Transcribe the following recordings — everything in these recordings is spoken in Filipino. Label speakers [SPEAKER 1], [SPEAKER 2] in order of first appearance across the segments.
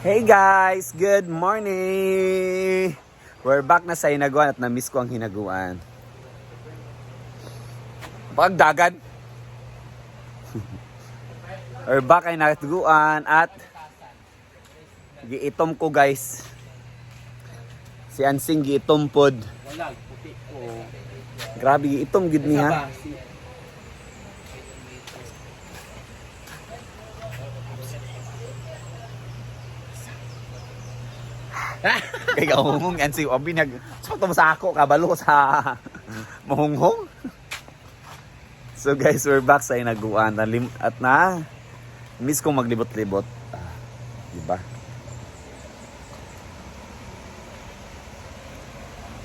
[SPEAKER 1] Hey guys! Good morning! We're back na sa hinaguan at na-miss ko ang hinaguan. Pagdagan! We're back ay nakaguan at giitom ko guys. Si Ansing giitom pod.
[SPEAKER 2] Wala, puti ko.
[SPEAKER 1] Grabe giitom gid niya. Kaya kahungong yan si Obi sakto sa ako, kabalo sa mahunghong. So guys, we're back sa hinaguan at miss kong maglibot-libot. Diba?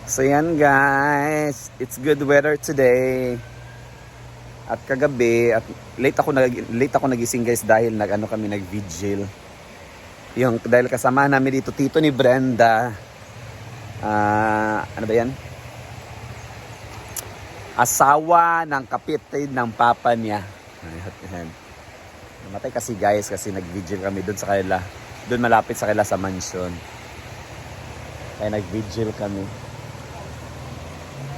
[SPEAKER 1] So yan guys, it's good weather today. At kagabi, at late ako nagising guys dahil kami nag-vigil. Dahil kasama namin dito, tito ni Brenda. Ano ba yan? Asawa ng kapitid ng papa niya. Namatay kasi guys, kasi nag-vigil kami doon sa kanila. Doon malapit sa kanila sa mansion. Kaya nag-vigil kami.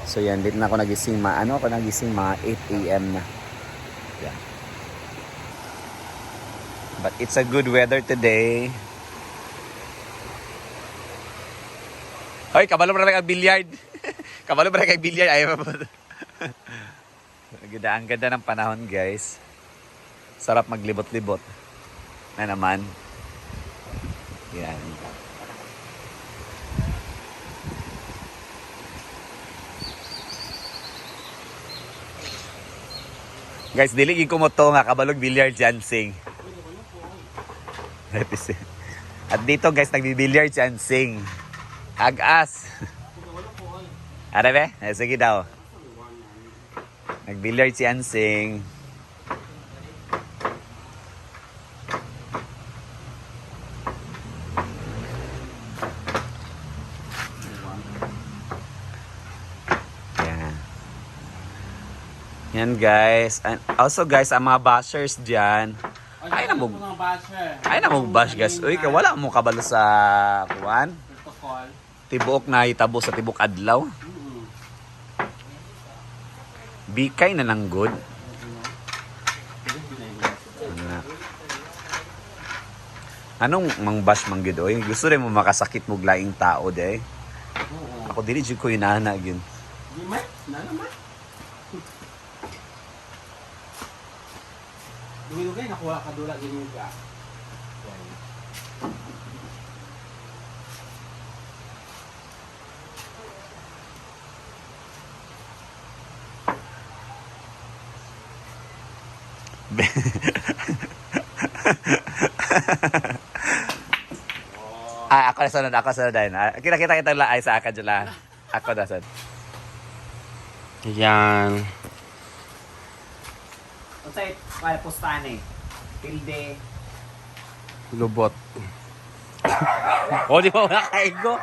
[SPEAKER 1] So yan, dito na ako nagising. Mga 8 a.m. na. Yeah. But it's a good weather today. Hoy, kabalo pa rin kag billiard. Kabalo pa rin kag billiard. Ayaw pa po. Ang ganda ng panahon, guys. Sarap maglibot-libot. Na naman. Yan. Guys, diligin ko mo to nga kabalog billiard dancing. At dito guys, nagbi-billiard si Ansing. Agas. Ano ba? Sige daw. Nag-billiard si Ansing. Yan guys. And also guys, ang mga bashers dyan. Ay na mo bash guys. Uy, wala mo kabalo sa kuwan. Tibuok na hitabo sa tibok adlaw. Bikay na lang good. Anong mang bash man gid oy? Gusto rin mo makasakit mo glaing tao de. Ako dili jud ko inana gyud.
[SPEAKER 2] Di man, na naman. Dugay nakuha ka dula gini ka.
[SPEAKER 1] Ako na sunod din. Kita la ay sa aka jula. Ako na sunod.
[SPEAKER 2] Yan.
[SPEAKER 1] Unsay pustahan eh? Pilde.
[SPEAKER 2] Lubot. O, di mo nakaigo.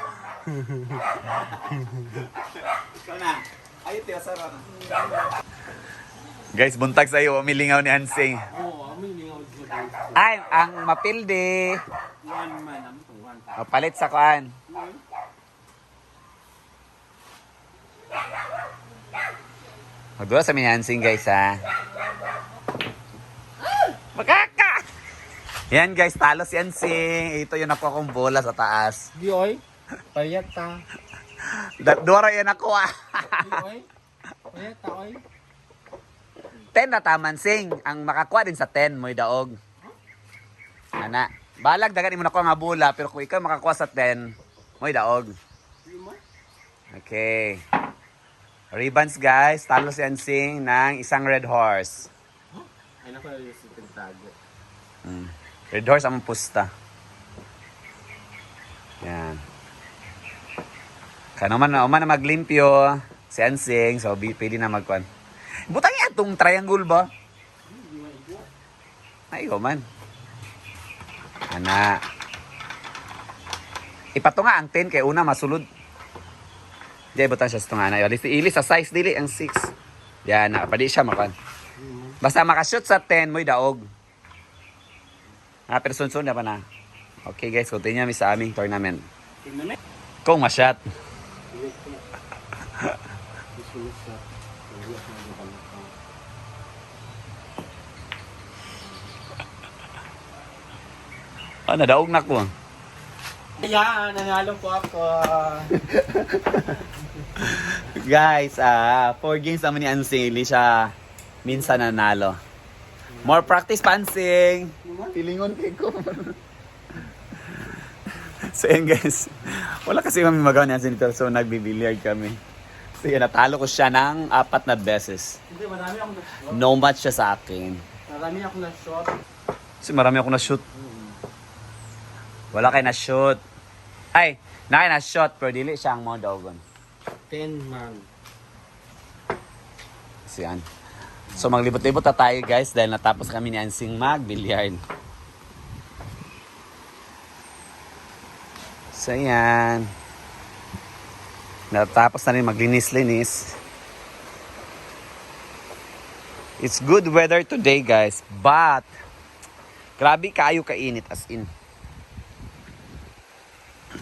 [SPEAKER 1] Ikaw na. Ayun, tiyo, sarap. Guys, buntag sa iyo, umilingaw ni Hansing.
[SPEAKER 2] Oo, umilingaw dito.
[SPEAKER 1] Ay, ang mapilde.
[SPEAKER 2] One man, one.
[SPEAKER 1] Palit sa kuan. Magdula sa Hansing guys ha. Makaka! Yan guys, talo si Hansing. Ito yung nakuha kong bola sa taas.
[SPEAKER 2] Di oy. Payat ta.
[SPEAKER 1] Dora yan ako ah.
[SPEAKER 2] Di oy. Payat ta oy.
[SPEAKER 1] 10 na taman sing. Ang makakuha din sa 10 mo'y daog. Ana. Balag dagan mo nakuha nga bola, pero kung ikaw makakuha sa 10, mo'y daog. Okay. Ribbons guys, talo si Hansing ng isang red horse.
[SPEAKER 2] Ay naku, si Tentago.
[SPEAKER 1] Red horse ang pusta. Yan. Kaya naman na maglimpyo si Hansing, so pwede na magkuhan. Butang yan itong triangle ba? Ay, man. Ana. Ipato nga ang 10 kay una masulod. Diyan butang siya sa tunga na. Ilis sa size dili ang 6. Yan, pwede siya makan. Basta makashoot sa 10 mo'y daog. Pero sunsun na pa na. Okay guys, continue namin sa aming tournament.
[SPEAKER 2] Tingnan na.
[SPEAKER 1] Kung ma-shot. Nadaog na ko.
[SPEAKER 2] Ayan, nanalo po ako.
[SPEAKER 1] Guys, 4 games naman ni Ansing. Hindi siya minsan nanalo. More practice, Pansing. Tilingon kay ko. So yan guys. Wala kasi kami magawa ni Ansing dito. So nagbibiliard kami. So yan, natalo ko siya ng 4 na beses.
[SPEAKER 2] Hindi, marami akong na-shot.
[SPEAKER 1] No match siya sa akin.
[SPEAKER 2] Marami akong na-shot.
[SPEAKER 1] Kasi marami ako na-shoot. Wala kayo na-shoot. Ay, na kayo na-shoot. Pero dili siya ang mga dogon.
[SPEAKER 2] 10 man.
[SPEAKER 1] So yan. So maglibot-libot na tayo guys dahil natapos kami ni Ansing mag-billiard. So yan. Natapos na rin maglinis-linis. It's good weather today guys, but grabe kayo kainit as in.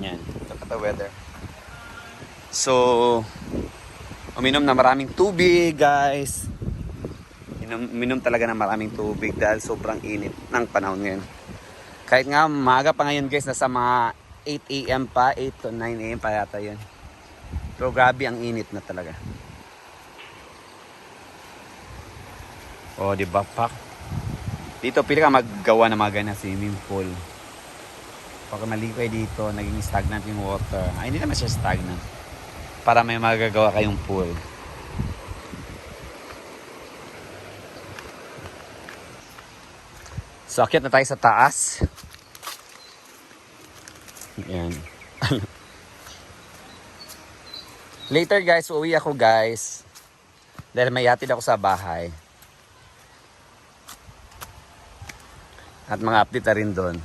[SPEAKER 1] Yan, look at the weather. So, uminom na maraming tubig guys. Uminom talaga ng maraming tubig dahil sobrang init ng panahon ngayon. Kahit nga maaga pa ngayon guys, nasa mga 8 AM pa, 8 to 9 AM pa yata yun. Pero grabe ang init na talaga. Oh, di ba pak? Dito pili ka maggawa ng mga ganyan swimming pool. Pag maligo kayo dito, naging stagnant yung water. Ay, hindi naman siya stagnant. Para may magagawa kayong pool. So, akyat na tayo sa taas. Ayan. Later guys, uuwi ako guys. Dahil may yatid ako sa bahay. At mga update na rin doon.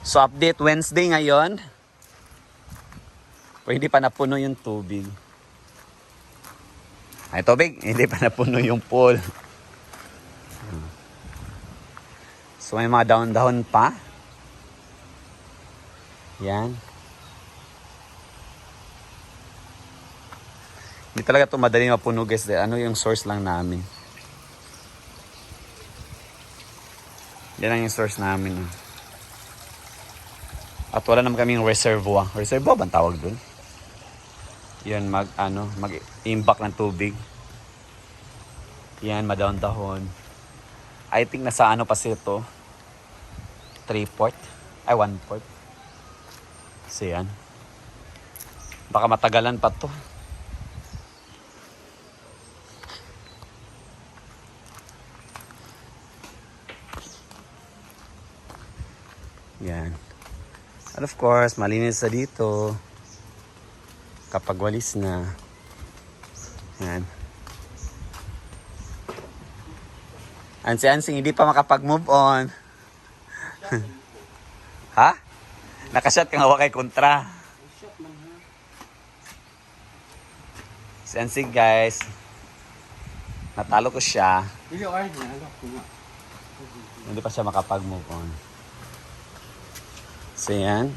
[SPEAKER 1] So update Wednesday ngayon. Pero hindi pa napuno yung tubig. Ay tubig, hindi pa napuno yung pool. So may mga dahon-dahon pa. Yan. Hindi talaga ito madali mapuno guys. Ano yung source lang namin. Yan ang yung source namin. At wala naman kaming reservoir. Reservoir ba ang tawag doon? Yan, mag-imbak ng tubig. Yan, madahon-dahon. I think nasa ano pa ito? 3/4? Ay, 1/4. So yan. Baka matagalan pa to. Yan. And of course, malinis sa dito. Kapag walis na. Yan. Ansing hindi pa makapag-move on. Ha? Nakashot kang hawa kay kontra. Si Ansing guys. Natalo ko siya.
[SPEAKER 2] Hindi, ay, nanalo ko nga.
[SPEAKER 1] Hindi pa siya makapag-move on. So yan.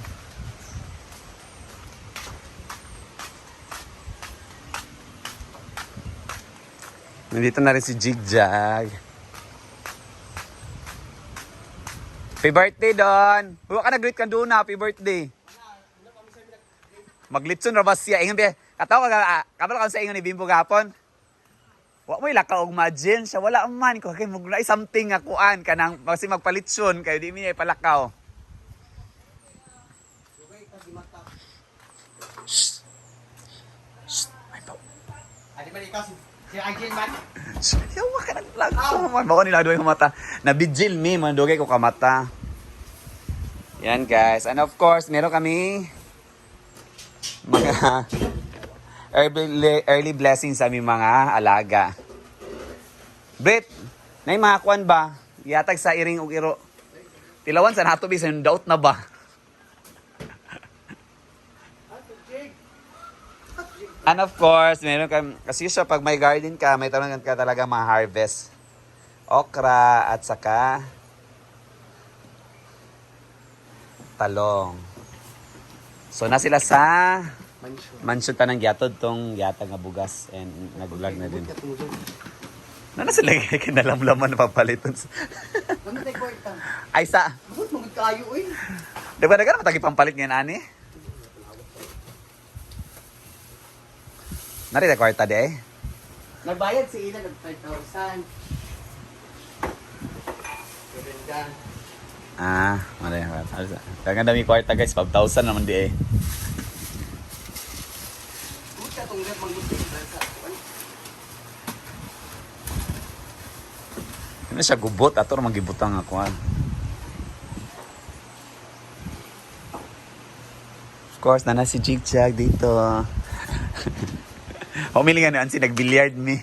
[SPEAKER 1] Nandito na rin si Jigjag. Happy birthday, Don! Huwag ka nag-greet ka doon na. Happy birthday. Maglitson na ba siya? Ingon ba? Katawa ka, kabalo ka sa ingon ni Bimbo gapon. Huwag mo ilakaw og majin siya. Wala man ko. Kaya mag something nga kuan ka nang kasi magpalitson. Kayo di minay palakaw. Shh. Shh. Ay, pa.
[SPEAKER 2] Adi ba ikaw si Agin man?
[SPEAKER 1] Yawa ka lang ko man. Bako nila doon yung mata. Nabidjil me, mandugay ko kamata. Yan guys. And of course, meron kami mga early blessings sa aming mga alaga. Brit, na mga kuan ba? Yatag sa iring ug iro. Tilawan sa nato bi sa doubt na ba? And of course, meron ka, kasi siya pag may garden ka, may tanong ka talaga ma-harvest. Okra at saka talong. So na sila sa
[SPEAKER 2] Mansyon.
[SPEAKER 1] mansion tanang gyatod tong yata nga bugas and nag-vlog na din.
[SPEAKER 2] Katulog.
[SPEAKER 1] Na sila kinalamlaman na papaliton.
[SPEAKER 2] Ano tayo kwarta?
[SPEAKER 1] Ay sa,
[SPEAKER 2] Bakit magod kayo eh?
[SPEAKER 1] di ba nagano matagi pampalit ngayon ani? Nari na kwarta di eh.
[SPEAKER 2] Nagbayad si Ina ng 5,000. Ganda.
[SPEAKER 1] Ah, mali na kwarta. Kaya dami kwarta guys, 5,000 naman di eh.
[SPEAKER 2] Buta itong rin mag-gusto sa
[SPEAKER 1] Ano siya gubot, ato naman gibutang ako ah. Of course, na si Jig Chag dito. Humili nga na si nag-billiard ni.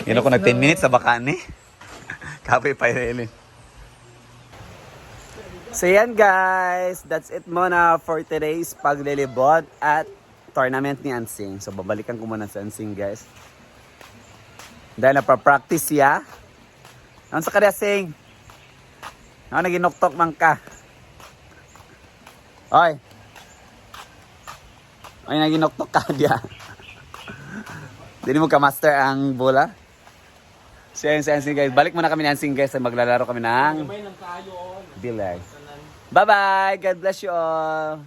[SPEAKER 1] Yun ako nag 10 minutes sa baka ni. Kape pa rin. So yan guys, that's it muna for today's paglilibot at tournament ni Ansing. So babalikan ko muna sa Ansing guys. Dahil napapractice siya. Ano sa kanya Sing? Ano naginoktok man ka? Oy! Ay, naginoktok ka diya. Hindi mo ka-master ang bola? So yun si Ansing guys. Balik muna kami ni Ansing guys. Maglalaro kami ng billiard. Bye-bye! God bless you all!